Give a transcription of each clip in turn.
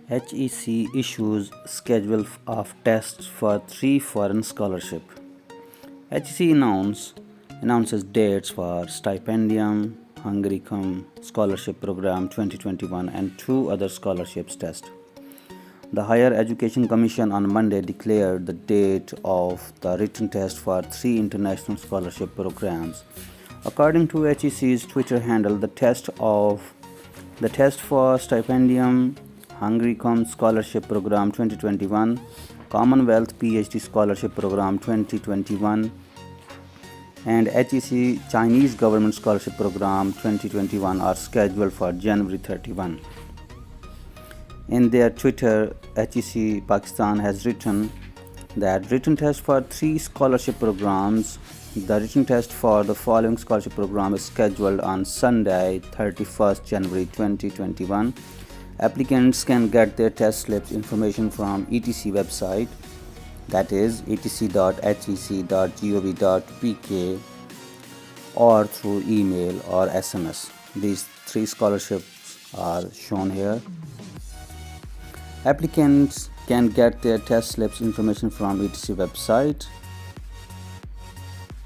HEC issues schedule of tests for 3 foreign scholarship. HEC announces dates for Stipendium, Hungaricum Scholarship Program 2021 and 2 other scholarships tests. The Higher Education Commission on Monday declared the date of the written test for 3 international scholarship programs. According to HEC's Twitter handle, the test for Stipendium, Hungaricum Scholarship Program 2021, Commonwealth PhD Scholarship Program 2021, and HEC Chinese Government Scholarship Program 2021 are scheduled for January 31. In their Twitter, HEC Pakistan has written that written test for 3 scholarship programs. The written test for the following scholarship program is scheduled on Sunday, 31st January 2021. Applicants can get their test slips information from ETC website, that is etc.hec.gov.pk, or through email or SMS. These 3 scholarships are shown here. Applicants can get their test slips information from ETC website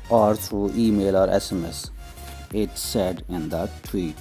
or through email or SMS, it said in the tweet.